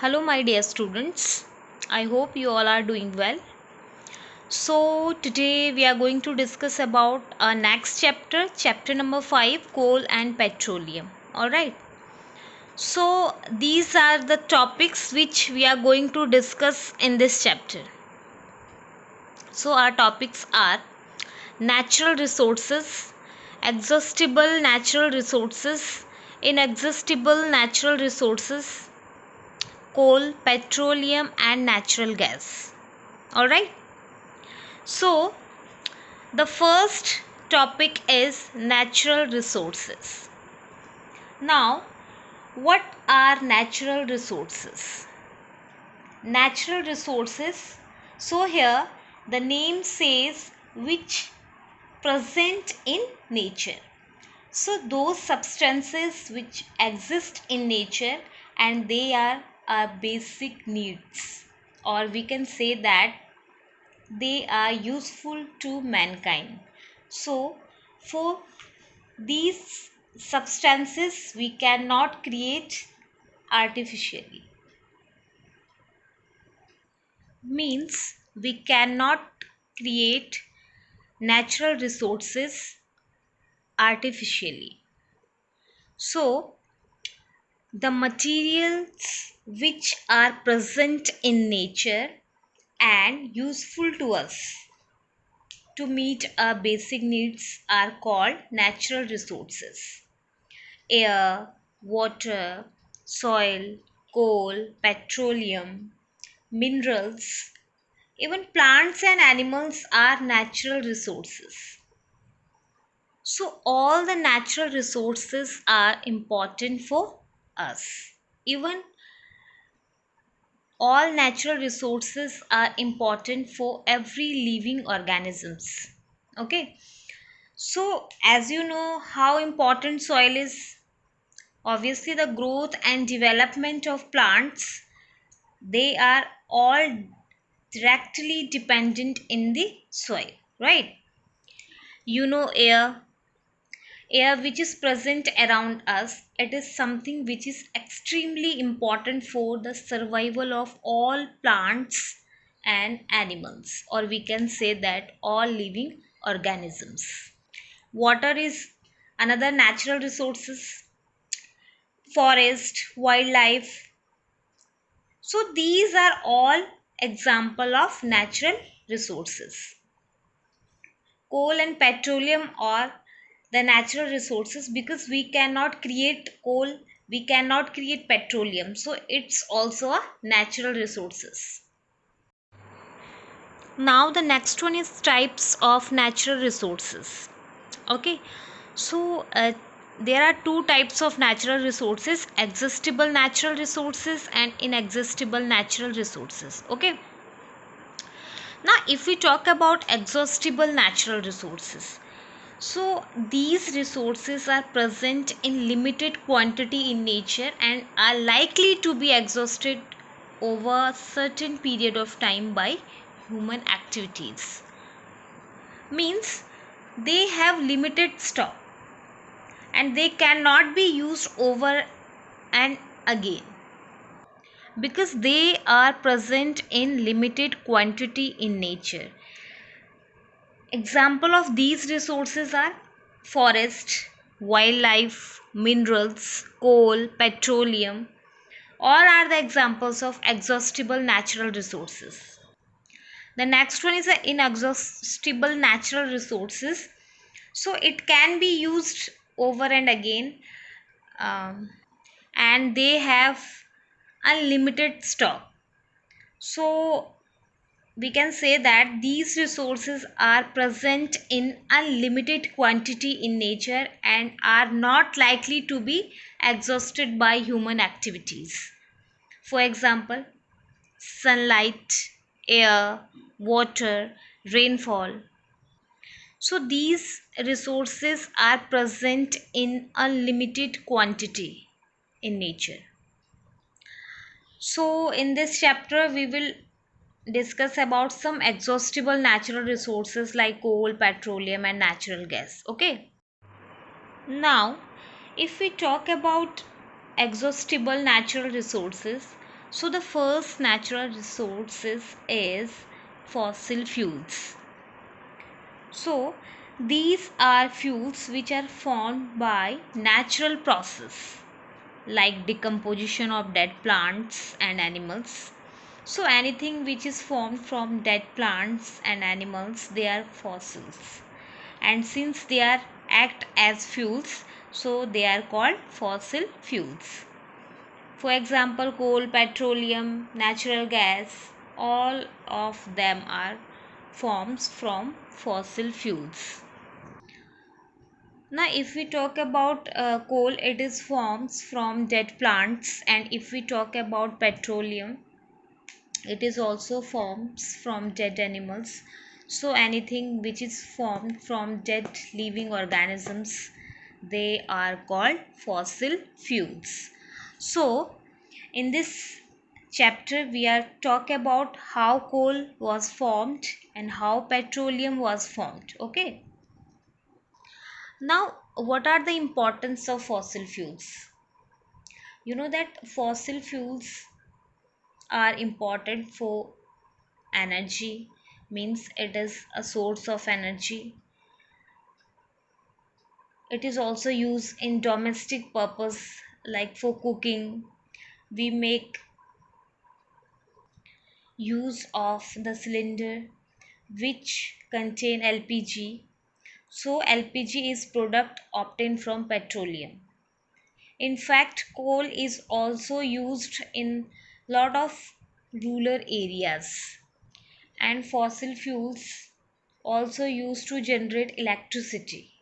Hello, my dear students. I hope you all are doing well. So, today we are going to discuss about our next chapter, chapter number 5, coal and petroleum. Alright. So, these are the topics which we are going to discuss in this chapter. So, our topics are natural resources, exhaustible natural resources, inexhaustible natural resources, coal, petroleum, and natural gas. Alright. So, the first topic is natural resources. Now, what are natural resources? Natural resources, so here the name says which present in nature. So, those substances which exist in nature and they are our basic needs, or we can say that they are useful to mankind. So, for these substances, we cannot create artificially. Means we cannot create natural resources artificially. So, the materials which are present in nature and useful to us to meet our basic needs are called natural resources. Air, water, soil, coal, petroleum, minerals, even plants and animals are natural resources. So, all the natural resources are important for us. Even all natural resources are important for every living organisms. Okay. So, as you know, how important soil is. Obviously, the growth and development of plants, they are all directly dependent in the soil, right? You know, air which is present around us, it is something which is extremely important for the survival of all plants and animals, or we can say that all living organisms. Water is another natural resources, forest, wildlife. So these are all example of natural resources. Coal and petroleum are the natural resources because we cannot create coal, we cannot create petroleum. So it's also a natural resources. Now the next one is types of natural resources. Okay. So there are two types of natural resources: exhaustible natural resources and inexhaustible natural resources. Okay. Now if we talk about exhaustible natural resources, so these resources are present in limited quantity in nature and are likely to be exhausted over a certain period of time by human activities. Means they have limited stock and they cannot be used over and again because they are present in limited quantity in nature. Example of these resources are forest, wildlife, minerals, coal, petroleum. All are the examples of exhaustible natural resources. The next one is the inexhaustible natural resources. So it can be used over and again, and they have unlimited stock. So we can say that these resources are present in unlimited quantity in nature and are not likely to be exhausted by human activities. For example, sunlight, air, water, rainfall. So these resources are present in unlimited quantity in nature. So in this chapter we will discuss about some exhaustible natural resources like coal, petroleum and natural gas. Okay. Now, if we talk about exhaustible natural resources, So the first natural resources is fossil fuels. So these are fuels which are formed by natural process like decomposition of dead plants and animals. So anything which is formed from dead plants and animals, they are fossils. And since they are act as fuels, so they are called fossil fuels. For example, coal, petroleum, natural gas, all of them are forms from fossil fuels. Now, if we talk about coal, it is forms from dead plants, and if we talk about petroleum, it is also forms from dead animals. So anything which is formed from dead living organisms, they are called fossil fuels. So in this chapter we are talk about how coal was formed and how petroleum was formed. Okay. Now, what are the importance of fossil fuels? You know that fossil fuels are important for energy, means it is a source of energy. It is also used in domestic purpose like for cooking. We make use of the cylinder which contain LPG. So LPG is product obtained from petroleum. In fact, coal is also used in lot of rural areas, and fossil fuels also used to generate electricity.